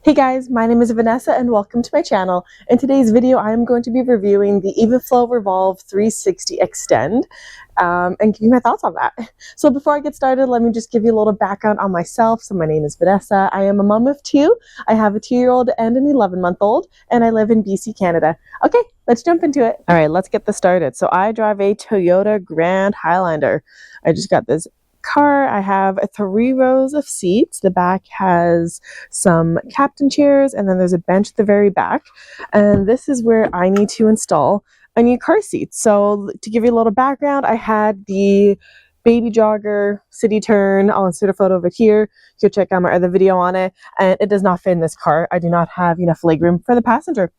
Hey guys, my name is Vanessa and welcome to my channel. In today's video, I am going to be reviewing the Evenflo Revolve 360 Extend and give you my thoughts on that. So before I get started, let me just give you a little background on myself. So my name is Vanessa. I am a mom of two. I have a 2-year-old and an 11-month-old, and I live in BC, Canada. Okay, let's jump into it. All right, let's get this started. So I drive a Toyota Grand Highlander. I just got this car. I have 3 rows of seats. The back has some captain chairs, and then there's a bench at the very back, and this is where I need to install a new car seat. So to give you a little background, I had the Babyjogger city turn. I'll insert a photo of it here. You can check out my other video on it, and it does not fit in this car. I do not have enough legroom for the passenger.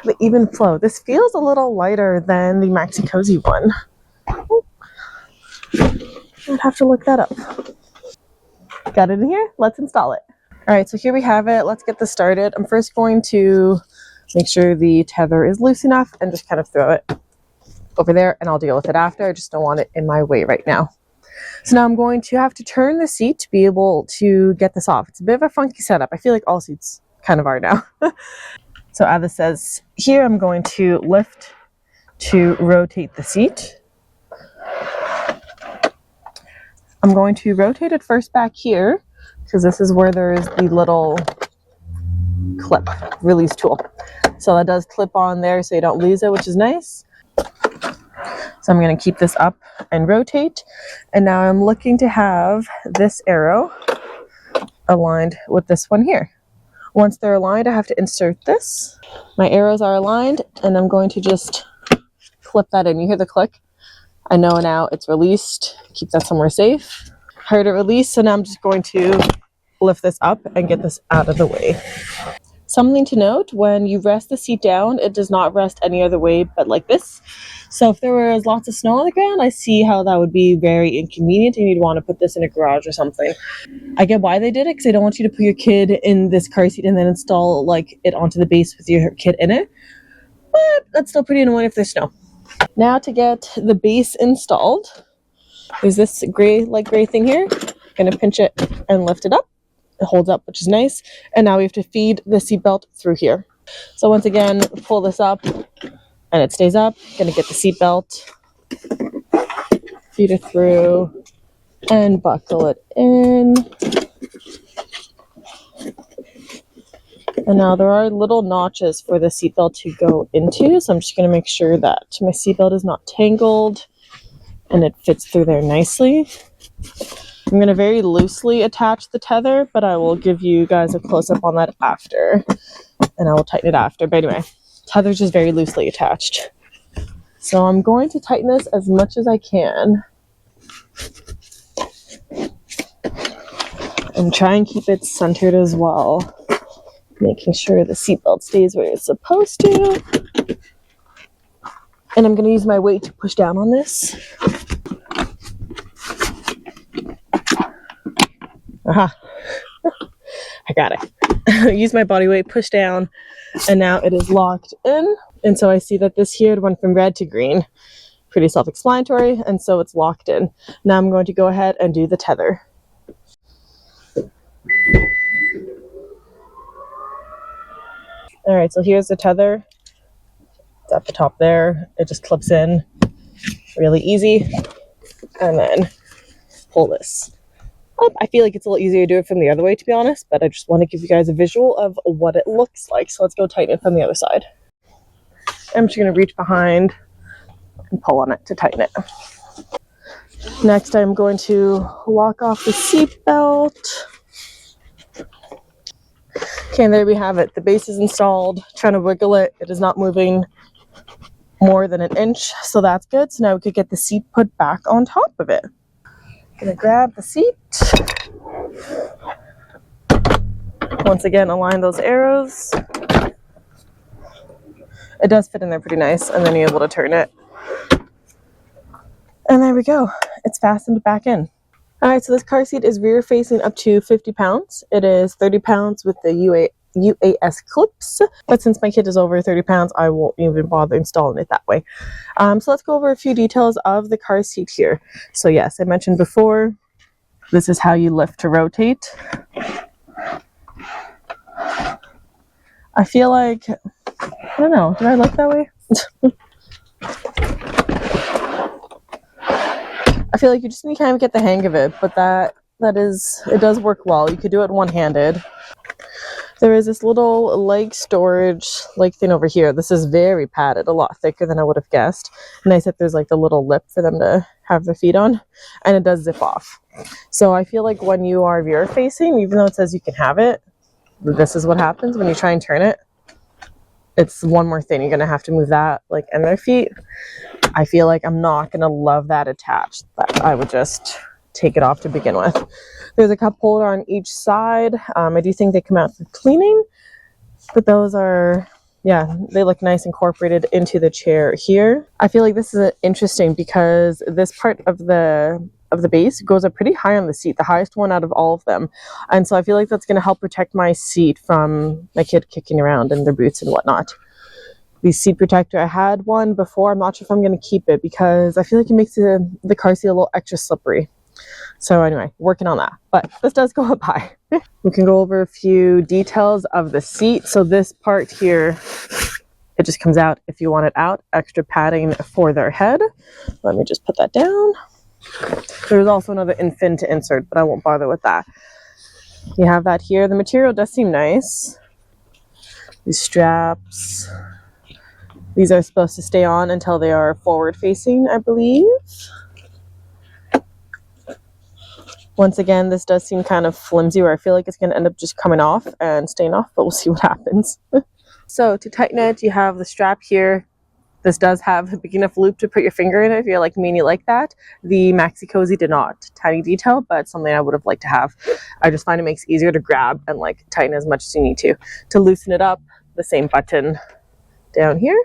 The Evenflo, this feels a little lighter than the Maxi Cosi one. I'd have to look that up. Got it in here? Let's install it. All right, so here we have it. Let's get this started. I'm first going to make sure the tether is loose enough and just kind of throw it over there, and I'll deal with it after. I just don't want it in my way right now. So now I'm going to have to turn the seat to be able to get this off. It's a bit of a funky setup. I feel like all seats kind of are now. So as this says here, I'm going to lift to rotate the seat. I'm going to rotate it first back here because this is where there is the little clip release tool. So that does clip on there so you don't lose it, which is nice. So I'm going to keep this up and rotate. And now I'm looking to have this arrow aligned with this one here. Once they're aligned, I have to insert this. My arrows are aligned, and I'm going to just clip that in. You hear the click? I know now it's released. Keep that somewhere safe. Heard it release, so now I'm just going to lift this up and get this out of the way. Something to note, when you rest the seat down, it does not rest any other way but like this. So if there was lots of snow on the ground, I see how that would be very inconvenient and you'd want to put this in a garage or something. I get why they did it, because they don't want you to put your kid in this car seat and then install like it onto the base with your kid in it. But that's still pretty annoying if there's snow. Now to get the base installed, there's this gray thing here. I'm going to pinch it and lift it up. It holds up, which is nice. And now we have to feed the seatbelt through here. So once again, pull this up and it stays up. Going to get the seatbelt, feed it through, and buckle it in. And now there are little notches for the seatbelt to go into, so I'm just going to make sure that my seatbelt is not tangled and it fits through there nicely. I'm going to very loosely attach the tether, but I will give you guys a close-up on that after, and I will tighten it after. But anyway, tether's just very loosely attached. So I'm going to tighten this as much as I can and try and keep it centered as well, making sure the seatbelt stays where it's supposed to. And I'm going to use my weight to push down on this. Aha! I got it. Use my body weight, push down, and now it is locked in. And so I see that this here went from red to green. Pretty self-explanatory, and so it's locked in. Now I'm going to go ahead and do the tether. Alright, so here's the tether. It's at the top there. It just clips in really easy. And then pull this up. I feel like it's a little easier to do it from the other way, to be honest, but I just want to give you guys a visual of what it looks like. So let's go tighten it from the other side. I'm just going to reach behind and pull on it to tighten it. Next, I'm going to lock off the seat belt. Okay, and there we have it. The base is installed. Trying to wiggle it. It is not moving more than an inch, so that's good. So now we could get the seat put back on top of it. Gonna grab the seat. Once again, align those arrows. It does fit in there pretty nice, and then you're able to turn it. And there we go. It's fastened back in. Alright, so this car seat is rear facing up to 50 pounds. It is 30 pounds with the UAS clips, but since my kid is over 30 pounds, I won't even bother installing it that way. So let's go over a few details of the car seat here. So yes, I mentioned before, this is how you lift to rotate. I feel like, I don't know, do I look that way? I feel like you just need to kind of get the hang of it, but it does work well. You could do it one-handed. There is this little leg storage thing over here. This is very padded, a lot thicker than I would have guessed. Nice that there's like the little lip for them to have their feet on, and it does zip off. So I feel like when you are rear facing, even though it says you can have it, this is what happens when you try and turn it. It's one more thing. You're going to have to move that and their feet. I feel like I'm not going to love that attached, but I would just take it off to begin with. There's a cup holder on each side. I do think they come out for cleaning, but those are, yeah, they look nice incorporated into the chair here. I feel like this is interesting because this part of the base goes up pretty high on the seat, the highest one out of all of them. And so I feel like that's going to help protect my seat from my kid kicking around in their boots and whatnot. The seat protector, I had one before. I'm not sure if I'm going to keep it because I feel like it makes the car seat a little extra slippery. So anyway, working on that. But this does go up high. We can go over a few details of the seat. So this part here, it just comes out if you want it out. Extra padding for their head. Let me just put that down. There's also another fin to insert, but I won't bother with that. You have that here. The material does seem nice. These straps, these are supposed to stay on until they are forward facing, I believe. Once again, this does seem kind of flimsy where I feel like it's going to end up just coming off and staying off, but we'll see what happens. So to tighten it, you have the strap here. This does have a big enough loop to put your finger in it if you're like me and you like that. The Maxi Cosi did not. Tiny detail, but something I would have liked to have. I just find it makes it easier to grab and tighten as much as you need to. To loosen it up, the same button down here.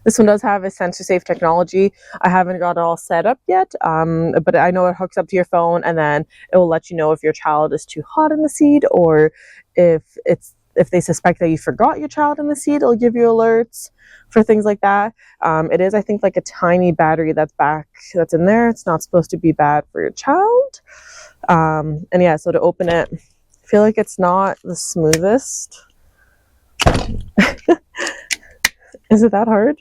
This one does have a sensor safe technology. I haven't got it all set up yet, but I know it hooks up to your phone and then it will let you know if your child is too hot in the seat or if they suspect that you forgot your child in the seat. It'll give you alerts for things like that. It is, I think, a tiny battery that's in there. It's not supposed to be bad for your child. And yeah, so to open it, I feel like it's not the smoothest. Is it that hard?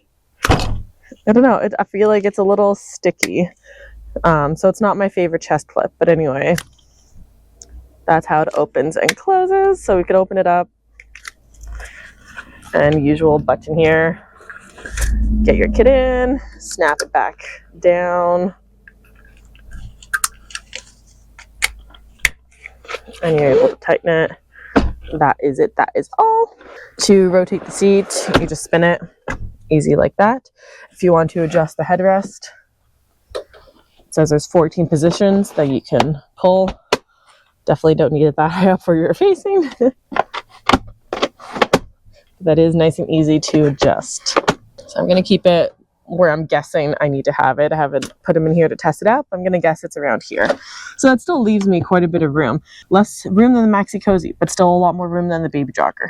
I don't know. I feel like it's a little sticky. So it's not my favorite chest clip. But anyway, that's how it opens and closes. So we could open it up. And usual button here. Get your kid in. Snap it back down. And you're able to tighten it. That is it. That is all. To rotate the seat, you just spin it. Easy like that. If you want to adjust the headrest, it says there's 14 positions that you can pull. Definitely don't need it that high up where you're facing. That is nice and easy to adjust. So I'm going to keep it where I'm guessing I need to have it. I haven't put them in here to test it out, but I'm going to guess it's around here. So that still leaves me quite a bit of room. Less room than the Maxi Cosi, but still a lot more room than the Babyjogger.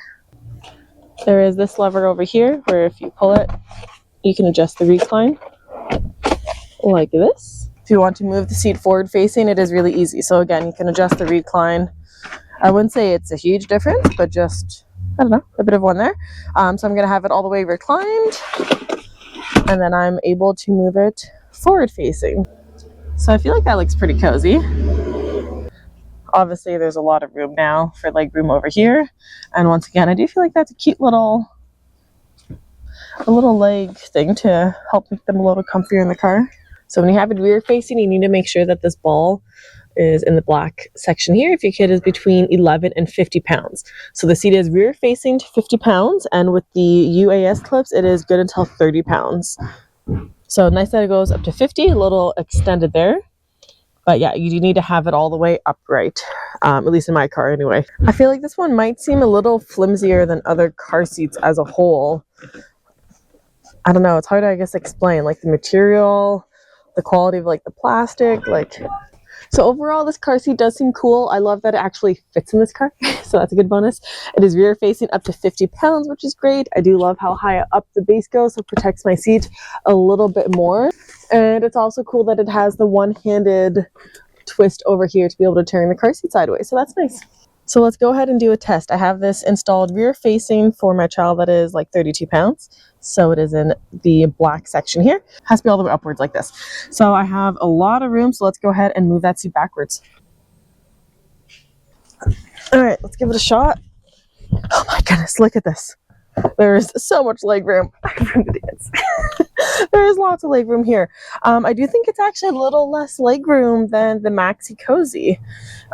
There is this lever over here where if you pull it, you can adjust the recline like this. If you want to move the seat forward facing, it is really easy. So again, you can adjust the recline. I wouldn't say it's a huge difference, but just, I don't know, a bit of one there. So I'm going to have it all the way reclined, and then I'm able to move it forward facing. So I feel like that looks pretty cozy. Obviously, there's a lot of room now for leg room over here. And once again, I do feel like that's a cute little leg thing to help make them a little comfier in the car. So when you have it rear facing, you need to make sure that this ball is in the black section here if your kid is between 11 and 50 pounds. So the seat is rear facing to 50 pounds, and with the UAS clips, it is good until 30 pounds. So nice that it goes up to 50, a little extended there. But yeah, you do need to have it all the way upright, at least in my car anyway. I feel like this one might seem a little flimsier than other car seats as a whole. I don't know, it's hard to, I guess, explain, the material, the quality of the plastic, So overall, this car seat does seem cool. I love that it actually fits in this car, so that's a good bonus. It is rear facing up to 50 pounds, which is great. I do love how high up the base goes, so it protects my seat a little bit more. And it's also cool that it has the one-handed twist over here to be able to turn the car seat sideways, so that's nice. So let's go ahead and do a test. I have this installed rear facing for my child that is like 32 pounds. So it is in the black section here. Has to be all the way upwards like this. So I have a lot of room. So let's go ahead and move that seat backwards. All right, let's give it a shot. Oh my goodness, look at this. There's so much leg room. There is lots of leg room here. I do think it's actually a little less leg room than the Maxi Cosi.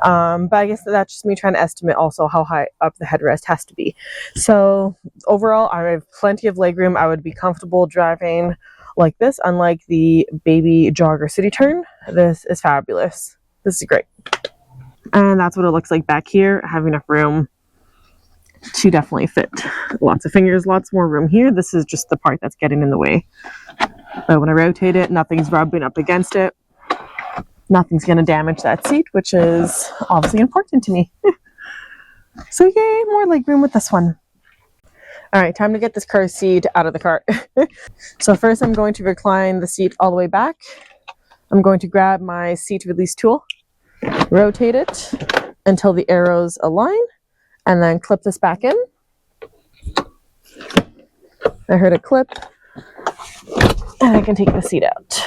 But I guess that's just me trying to estimate also how high up the headrest has to be. So overall, I have plenty of leg room. I would be comfortable driving like this, unlike the Babyjogger City Turn. This is fabulous. This is great. And that's what it looks like back here. I have enough room to definitely fit lots of fingers, lots more room here. This is just the part that's getting in the way. But when I rotate it, nothing's rubbing up against it. Nothing's going to damage that seat, which is obviously important to me. So yay, more leg room with this one. All right, time to get this car seat out of the cart. So first I'm going to recline the seat all the way back. I'm going to grab my seat release tool, rotate it until the arrows align, and then clip this back in. I heard a clip, and I can take the seat out.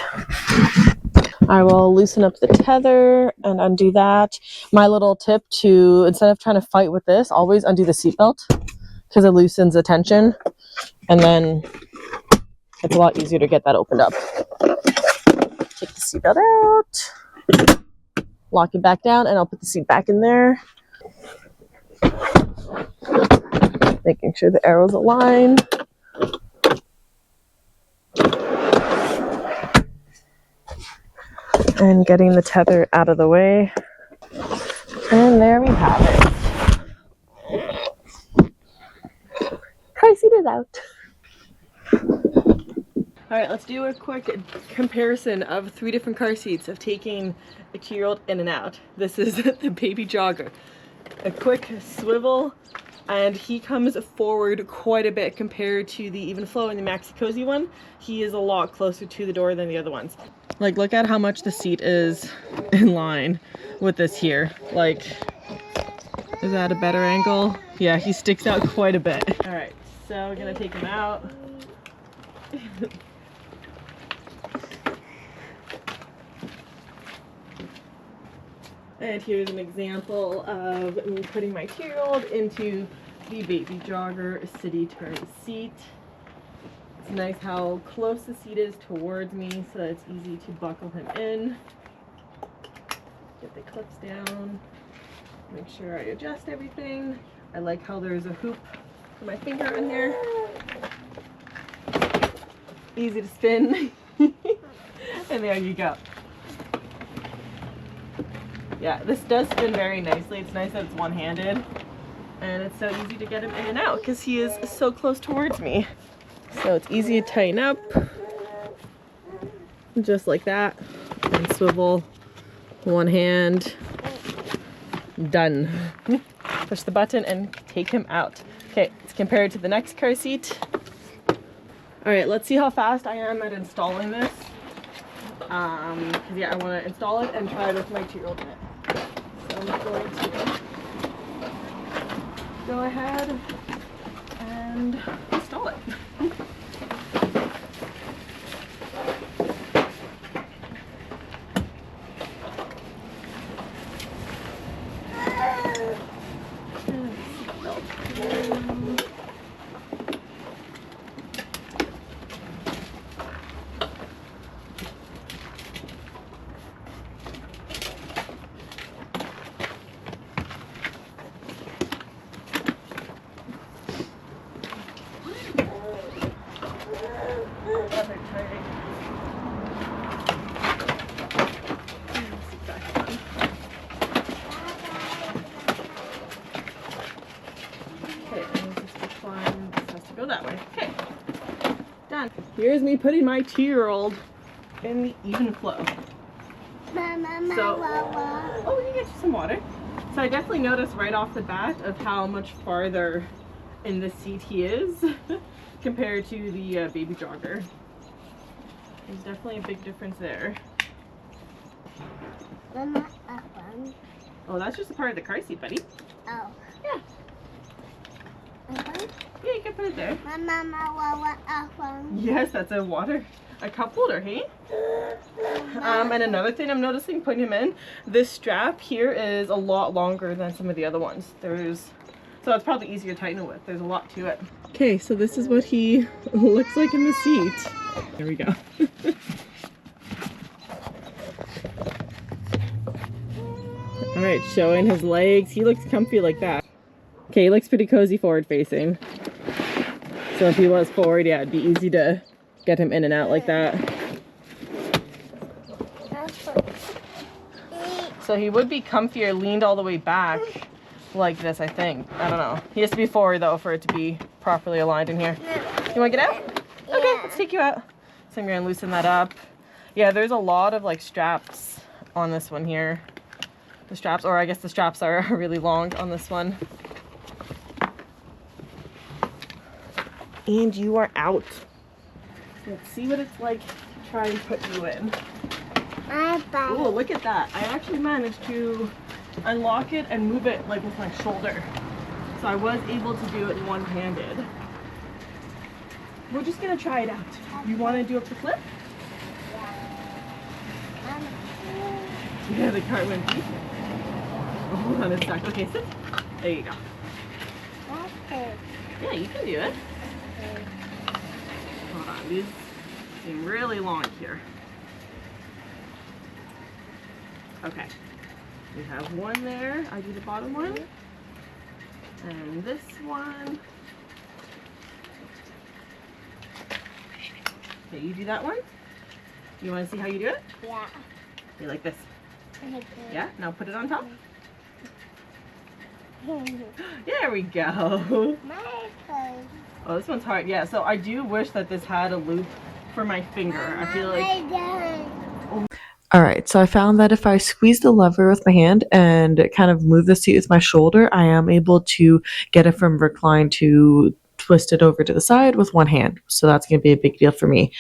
I will loosen up the tether and undo that. My little tip to, instead of trying to fight with this, always undo the seatbelt because it loosens the tension, and then it's a lot easier to get that opened up. Take the seatbelt out, lock it back down, and I'll put the seat back in there. Making sure the arrows align. And getting the tether out of the way. And there we have it. Car seat is out. Alright, let's do a quick comparison of 3 different car seats of taking a 2-year-old in and out. This is the Babyjogger. A quick swivel, and he comes forward quite a bit compared to the Evenflo and the Maxi Cosi one. He is a lot closer to the door than the other ones. Like, look at how much the seat is in line with this here. Like, is that a better angle? Yeah, he sticks out quite a bit. All right, so we're gonna take him out. And here's an example of me putting my 2-year-old into the Babyjogger City Turn seat. It's nice how close the seat is towards me so that it's easy to buckle him in. Get the clips down. Make sure I adjust everything. I like how there's a hoop for my finger in there. Easy to spin. And there you go. Yeah, this does spin very nicely. It's nice that it's one-handed, and it's so easy to get him in and out because he is so close towards me. So it's easy to tighten up, just like that, and swivel one hand. Done. Push the button and take him out. Okay, let's compare it to the next car seat. All right, let's see how fast I am at installing this. Yeah, I want to install it and try it with my 2-year-old in it. So I'm going to go ahead and install it. Here's me putting my 2-year-old in the Evenflo. So, oh, you get you some water. So I definitely noticed right off the bat of how much farther in the seat he is compared to the Babyjogger. There's definitely a big difference there. Oh, that's just a part of the car seat, buddy. Oh. Yeah. Yeah, you can put it there. Yes, that's a cup holder, hey? And another thing I'm noticing putting him in, this strap here is a lot longer than some of the other ones. So it's probably easier to tighten it with. There's a lot to it. Okay, so this is what he looks like in the seat. There we go. All right, showing his legs. He looks comfy like that. Okay, he looks pretty cozy forward facing. So if he was forward, yeah, it'd be easy to get him in and out like that. So he would be comfier leaned all the way back like this, I think. I don't know. He has to be forward though for it to be properly aligned in here. You want to get out? Yeah. Okay, let's take you out. So I'm going to loosen that up. Yeah, there's a lot of like straps on this one here. The straps, or I guess the straps are really long on this one. And you are out. Let's see what it's like to try and put you in. Oh, look at that. I actually managed to unlock it and move it like with my shoulder. So I was able to do it one-handed. We're just gonna try it out. You wanna do up the flip? Yeah, the cart went deep. Oh, hold on a sec. Okay, sit. There you go. Yeah, you can do it. Hold on, these seem really long here. Okay, we have one there. I do the bottom one. And this one. Okay, you do that one. You want to see how you do it? Yeah. You like this? Yeah, now put it on top. There we go. Oh, this one's hard. Yeah, so I do wish that this had a loop for my finger. I feel like... Alright, so I found that if I squeeze the lever with my hand and kind of move the seat with my shoulder, I am able to get it from recline to twist it over to the side with one hand. So that's going to be a big deal for me.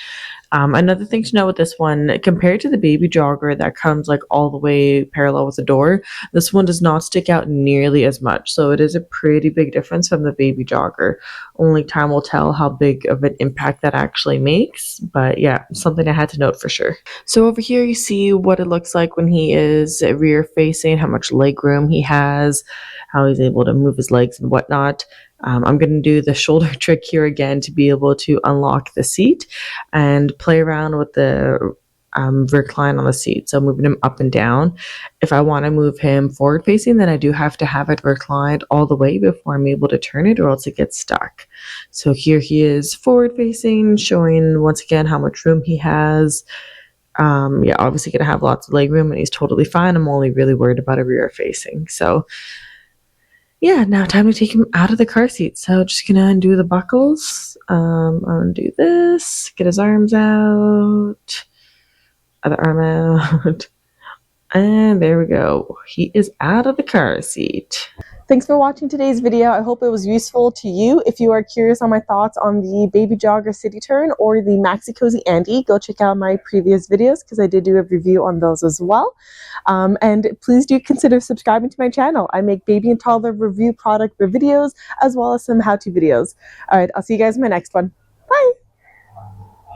Another thing to know with this one, compared to the Babyjogger that comes like all the way parallel with the door, this one does not stick out nearly as much. So it is a pretty big difference from the Babyjogger. Only time will tell how big of an impact that actually makes. But yeah, something I had to note for sure. So over here you see what it looks like when he is rear facing, how much leg room he has, how he's able to move his legs and whatnot. I'm going to do the shoulder trick here again to be able to unlock the seat and play around with the recline on the seat. So moving him up and down. If I want to move him forward facing, then I do have to have it reclined all the way before I'm able to turn it, or else it gets stuck. So here he is forward facing, showing once again how much room he has. Yeah, obviously going to have lots of leg room and he's totally fine. I'm only really worried about a rear facing. So yeah, now time to take him out of the car seat. So just gonna undo the buckles, undo this, get his arms out, other arm out, and there we go. He is out of the car seat. Thanks for watching today's video. I hope it was useful to you. If you are curious on my thoughts on the Babyjogger City Turn or the Maxi Cosi Andi, go check out my previous videos because I did do a review on those as well. And please do consider subscribing to my channel. I make baby and toddler review product videos as well as some how-to videos. All right, I'll see you guys in my next one. Bye!